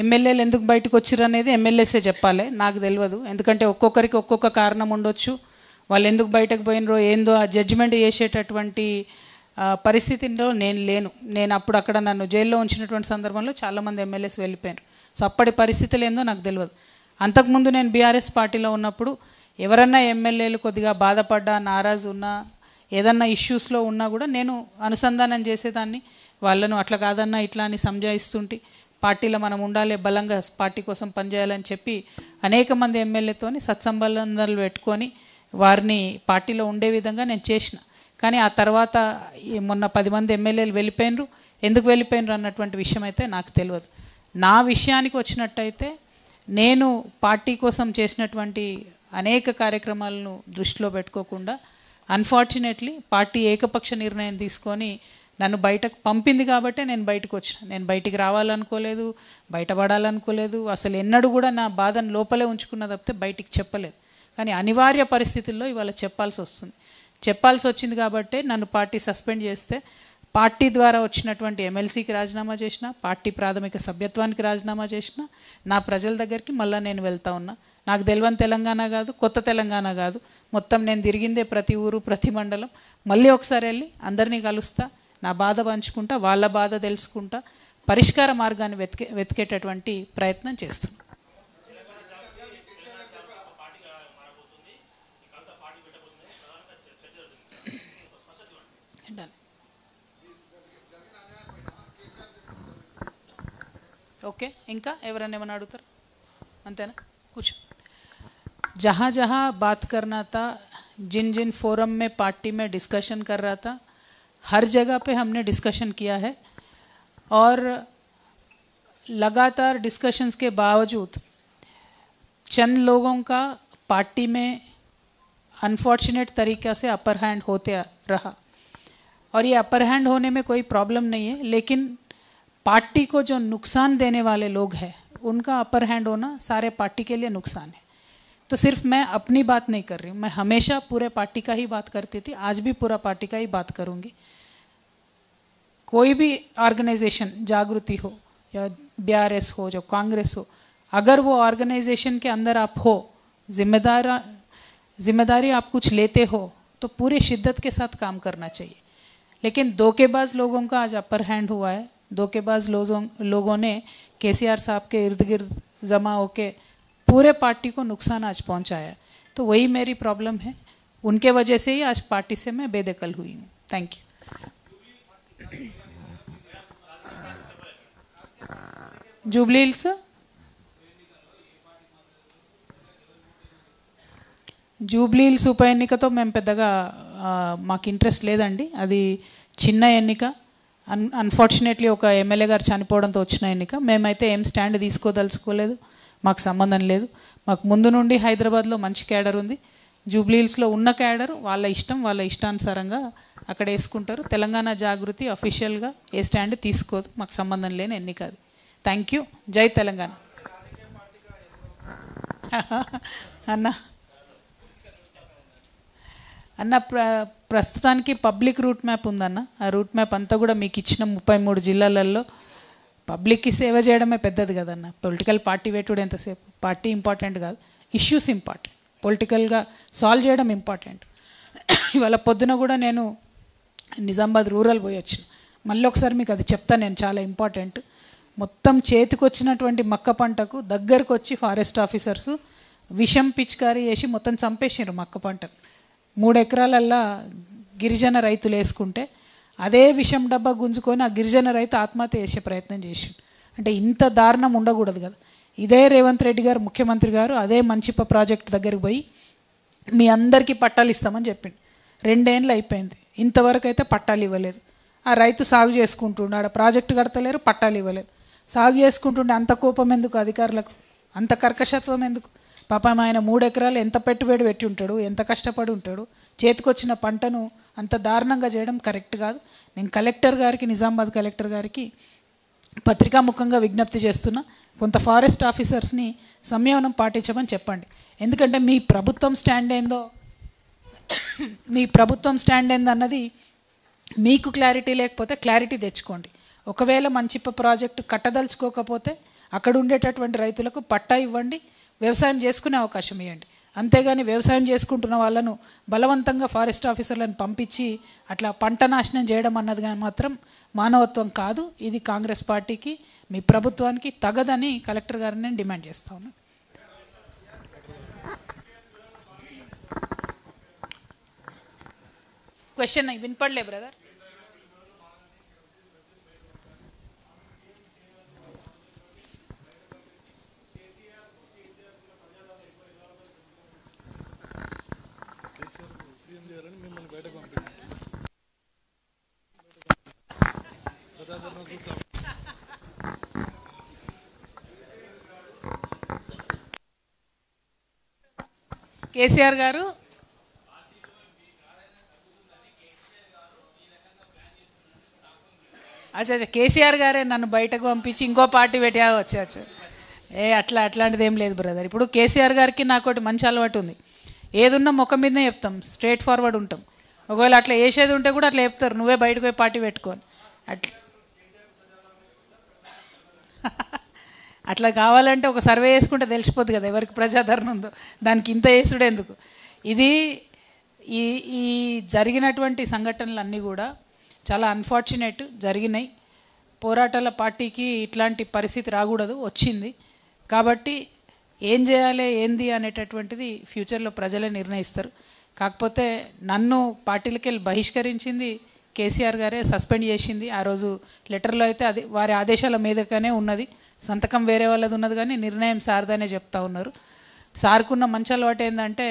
ఎమ్మెల్యేలు ఎందుకు బయటకు వచ్చారు అనేది ఎమ్మెల్యేసే చెప్పాలి, నాకు తెలియదు. ఎందుకంటే ఒక్కొక్కరికి ఒక్కొక్క కారణం ఉండొచ్చు. వాళ్ళు ఎందుకు బయటకు పోయినరో ఏందో ఆ జడ్జిమెంట్ చేసేటటువంటి పరిస్థితిలో నేను లేను. నేను అప్పుడు అక్కడ నన్ను జైల్లో ఉంచినటువంటి సందర్భంలో చాలామంది ఎమ్మెల్యేస్ వెళ్ళిపోయారు. సో అప్పటి పరిస్థితులు ఏందో నాకు తెలియదు. అంతకుముందు నేను బీఆర్ఎస్ పార్టీలో ఉన్నప్పుడు ఎవరన్నా ఎమ్మెల్యేలు కొద్దిగా బాధపడ్డా, నారాజు ఉన్నా, ఏదన్నా ఇష్యూస్లో ఉన్నా కూడా నేను అనుసంధానం చేసేదాన్ని. వాళ్ళను అట్లా కాదన్నా ఇట్లా అని సంజాయిస్తుంటే పార్టీలో మనం ఉండాలి, బలంగా పార్టీ కోసం పనిచేయాలని చెప్పి అనేక మంది ఎమ్మెల్యేతోని సత్సంబంధాలు పెట్టుకొని వారిని పార్టీలో ఉండే విధంగా నేను చేసిన. కానీ ఆ తర్వాత మొన్న 10 మంది ఎమ్మెల్యేలు వెళ్ళిపోయినరు. ఎందుకు వెళ్ళిపోయినరు అన్నటువంటి విషయం అయితే నాకు తెలియదు. నా విషయానికి వచ్చినట్టయితే నేను పార్టీ కోసం చేసినటువంటి అనేక కార్యక్రమాలను దృష్టిలో పెట్టుకోకుండా అన్ఫార్చునేట్లీ పార్టీ ఏకపక్ష నిర్ణయం తీసుకొని నన్ను బయటకు పంపింది కాబట్టే నేను బయటకు వచ్చిన. నేను బయటికి రావాలనుకోలేదు, బయటపడాలనుకోలేదు. అసలు ఎన్నడూ కూడా నా బాధను లోపలే ఉంచుకున్న తప్పితే బయటికి చెప్పలేదు. కానీ అనివార్య పరిస్థితుల్లో ఇవాళ చెప్పాల్సి వచ్చింది కాబట్టే నన్ను పార్టీ సస్పెండ్ చేస్తే పార్టీ ద్వారా వచ్చినటువంటి ఎమ్మెల్సీకి రాజీనామా చేసిన, పార్టీ ప్రాథమిక సభ్యత్వానికి రాజీనామా చేసిన, నా ప్రజల దగ్గరికి మళ్ళీ నేను వెళ్తా ఉన్నా. నాకు తెలియని తెలంగాణ కాదు, కొత్త తెలంగాణ కాదు, మొత్తం నేను తిరిగిందే ప్రతి ఊరు ప్రతి మండలం. మళ్ళీ ఒకసారి వెళ్ళి అందరినీ కలుస్తా, నా బాధ పంచుకుంటా, వాళ్ళ బాధ తెలుసుకుంటా, పరిష్కార మార్గాన్ని వెతికేటటువంటి ప్రయత్నం చేస్తున్నా. ఓకే, ఇంకా ఎవరైనా ఏమైనా అడుగుతారు? అంతేనా? కూర్చో. जहाँ जहाँ बात करना था, जिन जिन फोरम में पार्टी में डिस्कशन कर रहा था, हर जगह पे हमने डिस्कशन किया है. और लगातार डिस्कशंस के बावजूद चंद लोगों का पार्टी में अनफॉर्चुनेट तरीक़े से अपर हैंड होते रहा. और ये अपर हैंड होने में कोई प्रॉब्लम नहीं है, लेकिन पार्टी को जो नुकसान देने वाले लोग हैं उनका अपर हैंड होना सारे पार्टी के लिए नुकसान है. तो सिर्फ मैं अपनी बात नहीं कर रही हूँ, मैं हमेशा पूरे पार्टी का ही बात करती थी, आज भी पूरा पार्टी का ही बात करूँगी. कोई भी ऑर्गेनाइजेशन, जागृति हो या बीआरएस हो, जो कांग्रेस हो, अगर वो ऑर्गेनाइजेशन के अंदर आप हो, जिम्मेदारी आप कुछ लेते हो तो पूरे शिद्दत के साथ काम करना चाहिए. लेकिन धोखेबाज लोगों का आज अपर हैंड हुआ है. धोखेबाज लोगों ने केसीआर साहब के इर्द गिर्द जमा होके पूरे पार्टी को नुकसान आज पहुंचाया. तो वही मेरी प्रॉब्लम है, उनके वजह से ही आज पार्टी से मैं बेदखल हुई हूँ. Thank you. జూబ్లీ హిల్స్ ఉప ఎన్నికతో మేము పెద్దగా మాకు ఇంట్రెస్ట్ లేదండి. అది చిన్న ఎన్నిక, అన్ఫార్చునేట్లీ ఒక ఎమ్మెల్యే గారు చనిపోవడంతో వచ్చిన ఎన్నిక. మేమైతే ఏం స్టాండ్ తీసుకోదలుచుకోలేదు, మాకు సంబంధం లేదు. మాకు ముందు నుండి హైదరాబాద్లో మంచి క్యాడర్ ఉంది. జూబ్లీ హిల్స్లో ఉన్న క్యాడర్ వాళ్ళ ఇష్టం, వాళ్ళ ఇష్టానుసారంగా అక్కడ వేసుకుంటారు. తెలంగాణ జాగృతి అఫీషియల్గా ఏ స్టాండ్ తీసుకోదు, మాకు సంబంధం లేని ఎన్నిక అది. Thank you. జై తెలంగాణ. అన్న ప్రస్తుతానికి పబ్లిక్ రూట్ మ్యాప్ ఉందన్న. ఆ రూట్ మ్యాప్ అంతా కూడా మీకు ఇచ్చిన 33 జిల్లాలలో పబ్లిక్కి సేవ చేయడమే పెద్దది కదన్న. పొలిటికల్ పార్టీ వేటుడు ఎంతసేపు, పార్టీ ఇంపార్టెంట్ కాదు, ఇష్యూస్ ఇంపార్టెంట్, పొలిటికల్గా సాల్వ్ చేయడం ఇంపార్టెంట్. ఇవాళ పొద్దున కూడా నేను నిజామాబాద్ రూరల్ పోయి వచ్చిన, మళ్ళీ ఒకసారి మీకు అది చెప్తాను నేను, చాలా ఇంపార్టెంట్. మొత్తం చేతికొచ్చినటువంటి మక్క పంటకు దగ్గరకు వచ్చి ఫారెస్ట్ ఆఫీసర్సు విషం పిచికారీ చేసి మొత్తం చంపేసారు మక్క పంటను. 3 ఎకరాలల్లా గిరిజన రైతులు వేసుకుంటే అదే విషం డబ్బా గుంజుకొని ఆ గిరిజన రైతు ఆత్మహత్య చేసే ప్రయత్నం చేసిండు. అంటే ఇంత దారుణం ఉండకూడదు కదా. ఇదే రేవంత్ రెడ్డి గారు ముఖ్యమంత్రి గారు అదే మంచిప్ప ప్రాజెక్ట్ దగ్గరికి పోయి మీ అందరికీ పట్టాలు ఇస్తామని చెప్పిండు. 2 ఏళ్ళు అయిపోయింది, ఇంతవరకు అయితే పట్టాలు ఇవ్వలేదు. ఆ రైతు సాగు చేసుకుంటున్నాడు, ప్రాజెక్టు కడతలేరు, పట్టాలు ఇవ్వలేదు. సాగు చేసుకుంటుండే అంత కోపం ఎందుకు అధికారులకు, అంత కర్కశత్వం ఎందుకు? పాపం ఆయన 3 ఎకరాలు ఎంత పెట్టుబడి పెట్టి ఉంటాడు, ఎంత కష్టపడి ఉంటాడు. చేతికొచ్చిన పంటను అంత దారుణంగా చేయడం కరెక్ట్ కాదు. నేను కలెక్టర్ గారికి, నిజామాబాద్ కలెక్టర్ గారికి పత్రికాముఖంగా విజ్ఞప్తి చేస్తున్నా, కొంత ఫారెస్ట్ ఆఫీసర్స్ని సంయమనం పాటించమని చెప్పండి. ఎందుకంటే మీ ప్రభుత్వం స్టాండ్ ఏందన్నది మీకు క్లారిటీ లేకపోతే క్లారిటీ తెచ్చుకోండి. ఒకవేళ మంచిప్ప ప్రాజెక్టు కట్టదలుచుకోకపోతే అక్కడ ఉండేటటువంటి రైతులకు పట్టా ఇవ్వండి, వ్యవసాయం చేసుకునే అవకాశం ఇవ్వండి. అంతేగాని వ్యవసాయం చేసుకుంటున్న వాళ్ళను బలవంతంగా ఫారెస్ట్ ఆఫీసర్లను పంపించి అట్లా పంట నాశనం చేయడం అన్నది కానీ మాత్రం మానవత్వం కాదు. ఇది కాంగ్రెస్ పార్టీకి, మీ ప్రభుత్వానికి తగదని కలెక్టర్ గారిని నేను డిమాండ్ చేస్తా ఉన్నాను. Question వినపడలే brother. కేసీఆర్ గారు అచ్చా కేసీఆర్ గారే నన్ను బయటకు పంపించి ఇంకో పార్టీ పెట్టా వచ్చాచ్చు. అట్లాంటిది ఏం లేదు బ్రదర్. ఇప్పుడు కేసీఆర్ గారికి నాకు ఒకటి మంచి అలవాటు ఉంది, ఏదున్నా ముఖం మీదనే చెప్తాం, స్ట్రేట్ ఫార్వర్డ్ ఉంటాం. ఒకవేళ అట్లా వేసేది ఉంటే కూడా అట్లా చెప్తారు, నువ్వే బయటకు పోయి పార్టీ పెట్టుకొని. అట్లా కావాలంటే ఒక సర్వే వేసుకుంటే తెలిసిపోద్ది కదా ఎవరికి ప్రజాదరణ ఉందో, దానికి ఇంత వేసుడు ఎందుకు. ఇది ఈ ఈ జరిగినటువంటి సంఘటనలు అన్నీ కూడా చాలా అన్ఫార్చునేట్ జరిగినాయి. పోరాటాల పార్టీకి ఇట్లాంటి పరిస్థితి రాకూడదు, వచ్చింది. కాబట్టి ఏం చేయాలి ఏంది అనేటటువంటిది ఫ్యూచర్లో ప్రజలే నిర్ణయిస్తారు. కాకపోతే నన్ను పార్టీలకి వెళ్ళి బహిష్కరించింది కేసీఆర్ గారే, సస్పెండ్ చేసింది. ఆ రోజు లెటర్లో అయితే అది వారి ఆదేశాల మీదగానే ఉన్నది, సంతకం వేరే వాళ్ళది ఉన్నది, కానీ నిర్ణయం సార్దనే చెప్తా ఉన్నారు. సార్కున్న మంచి అలవాటు ఏంటంటే,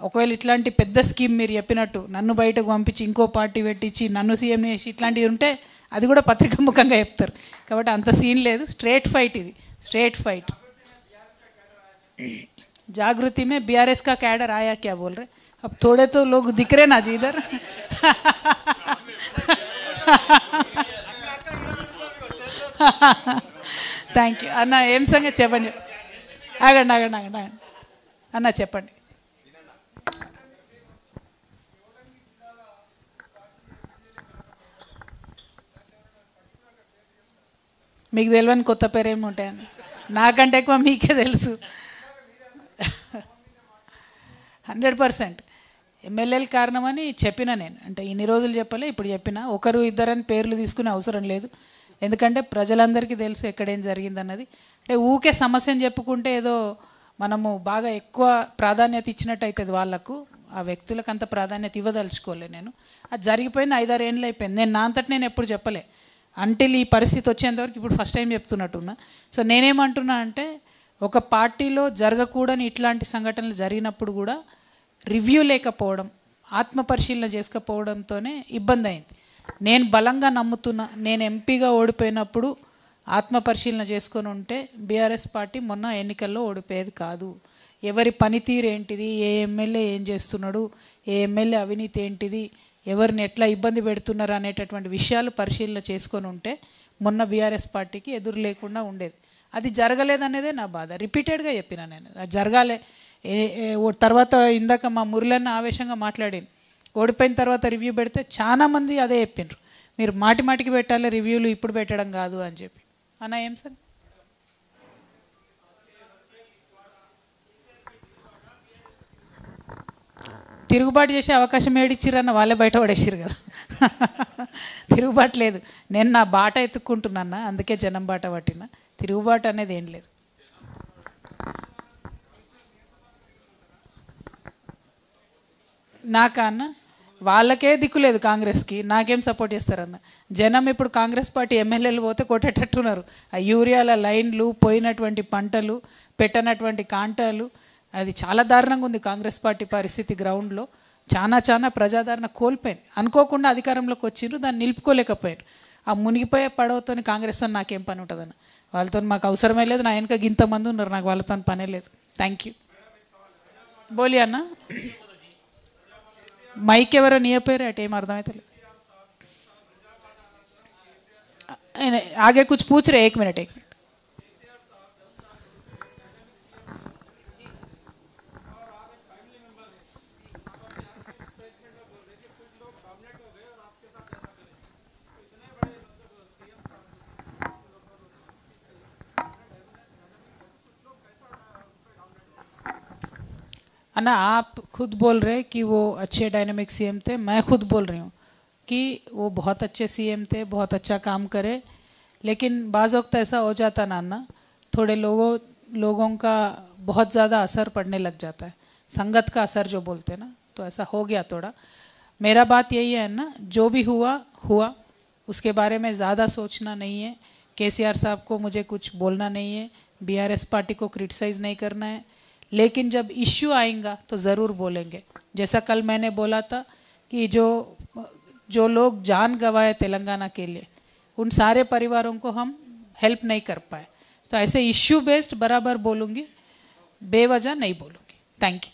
ఒకవేళ ఇట్లాంటి పెద్ద స్కీమ్ మీరు చెప్పినట్టు నన్ను బయటకు పంపించి ఇంకో పార్టీ పెట్టించి నన్ను సీఎం చేసి ఇట్లాంటివి ఉంటే అది కూడా పత్రికాముఖంగా చెప్తారు. కాబట్టి అంత సీన్ లేదు, స్ట్రేట్ ఫైట్, ఇది स्ट्रेट फाइट। जागृति में बीआरएस का कैडर आया, क्या बोल रहे? अब थोड़े तो लोग दिख रहे ना जी इधर। థ్యాంక్ యూ అన్న. ఏం సంగతి చెప్పండి. ఆగండి ఆగండి ఆగండి ఆగండి అన్న, చెప్పండి. మీకు తెలియని కొత్త పేరు ఏమి ఉంటాయని నాకంటే ఎక్కువ మీకే తెలుసు. 100% ఎమ్మెల్యేల కారణమని చెప్పిన నేను. అంటే ఇన్ని రోజులు చెప్పలే, ఇప్పుడు చెప్పిన. ఒకరు ఇద్దరని పేర్లు తీసుకునే అవసరం లేదు, ఎందుకంటే ప్రజలందరికీ తెలుసు ఎక్కడేం జరిగిందన్నది. అంటే ఊకే సమస్యను చెప్పుకుంటే ఏదో మనము బాగా ఎక్కువ ప్రాధాన్యత ఇచ్చినట్టు అవుతుంది వాళ్ళకు. ఆ వ్యక్తులకు అంత ప్రాధాన్యత ఇవ్వదలుచుకోలే నేను. అది జరిగిపోయింది, 5-6 ఏళ్ళు అయిపోయింది. నేను నా అంతటి నేను ఎప్పుడు చెప్పలే, అంటిల్ ఈ పరిస్థితి వచ్చేంతవరకు ఇప్పుడు ఫస్ట్ టైం చెప్తున్నట్టున్నా. సో నేనేమంటున్నా అంటే, ఒక పార్టీలో జరగకూడని ఇట్లాంటి సంఘటనలు జరిగినప్పుడు కూడా రివ్యూ లేకపోవడం, ఆత్మపరిశీలన చేసుకపోవడంతోనే ఇబ్బంది అయింది. నేను బలంగా నమ్ముతున్నా, నేను ఎంపీగా ఓడిపోయినప్పుడు ఆత్మపరిశీలన చేసుకొని ఉంటే బీఆర్ఎస్ పార్టీ మొన్న ఎన్నికల్లో ఓడిపోయేది కాదు. ఎవరి పనితీరు ఏంటిది, ఏ ఎమ్మెల్యే ఏం చేస్తున్నాడు, ఏ ఎమ్మెల్యే అవినీతి ఏంటిది, ఎవరిని ఎట్లా ఇబ్బంది పెడుతున్నారు అనేటటువంటి విషయాలు పరిశీలన చేసుకొని ఉంటే మొన్న బీఆర్ఎస్ పార్టీకి ఎదురు లేకుండా ఉండేది. అది జరగలేదనేదే నా బాధ. రిపీటెడ్గా చెప్పిన నేను, అది జరగాలే. తర్వాత ఇందాక మా మురళన్న ఆవేశంగా మాట్లాడాను, ఓడిపోయిన తర్వాత రివ్యూ పెడితే చాలామంది అదే చెప్పిండ్రు, మీరు మాటి మాటికి పెట్టాలి రివ్యూలు, ఇప్పుడు పెట్టడం కాదు అని చెప్పి. అన్న ఏం సార్? తిరుగుబాటు చేసే అవకాశం ఏడిచ్చిరన్న వాళ్ళే బయట పడేసారు కదా. తిరుగుబాటు లేదు, నేను నా బాట ఎత్తుక్కుంటున్నా, అందుకే జనం బాట పట్టిన. తిరుగుబాటు అనేది ఏం లేదు. నాకా అన్న, వాళ్ళకే దిక్కు లేదు కాంగ్రెస్కి, నాకేం సపోర్ట్ చేస్తారన్న. జనం ఇప్పుడు కాంగ్రెస్ పార్టీ ఎమ్మెల్యేలు పోతే కొట్టేటట్టున్నారు. ఆ యూరియాల లైన్లు, పోయినటువంటి పంటలు, పెట్టనటువంటి కాంటాలు, అది చాలా దారుణంగా ఉంది కాంగ్రెస్ పార్టీ పరిస్థితి. గ్రౌండ్లో చాలా ప్రజాదరణ కోల్పోయింది. అనుకోకుండా అధికారంలోకి వచ్చిర్రు, దాన్ని నిలుపుకోలేకపోయారు. ఆ మునిగిపోయే పడవతో కాంగ్రెస్తో నాకేం పని ఉంటుందన్న, వాళ్ళతో మాకు అవసరమే లేదు. నా వెనక ఇంతమంది ఉన్నారు, నాకు వాళ్ళతో పనే లేదు. Thank you. బోలి అన్న, మైక్ ఎవరో నియపోయారు అటు, ఏం అర్థమవుతలేదు. ఆగే కుछ पूछ रहे, 1 मिनट 1 मिनट. अन्ना आप खुद बोल रहे कि वो अच्छे डायनामिक सीएम थे, मैं खुद बोल रही हूँ कि वो बहुत अच्छे सीएम थे, बहुत अच्छा काम करे, लेकिन बाज़ वक्त ऐसा हो जाता ना, थोड़े लोगों का बहुत ज़्यादा असर पड़ने लग जाता है, संगत का असर जो बोलते हैं ना, तो ऐसा हो गया थोड़ा। मेरा बात यही है ना, जो भी हुआ उसके बारे में ज़्यादा सोचना नहीं है। केसीआर साहब को मुझे कुछ बोलना नहीं है, बीआरएस पार्टी को क्रिटिसाइज़ नहीं करना है, लेकिन जब इश्यू आएगा तो ज़रूर बोलेंगे। जैसा कल मैंने बोला था कि जो लोग जान गंवाए तेलंगाना के लिए, उन सारे परिवारों को हम हेल्प नहीं कर पाए, तो ऐसे इश्यू बेस्ड बराबर बोलूँगी, बेवजह नहीं बोलूँगी। Thank you.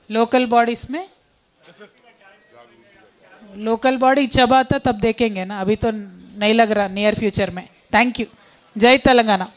लोकल बॉडीज में लोकल बॉडी जब आता तब देखेंगे ना, अभी तो नहीं लग रहा नियर फ्यूचर में। Thank you. जय तेलंगाना।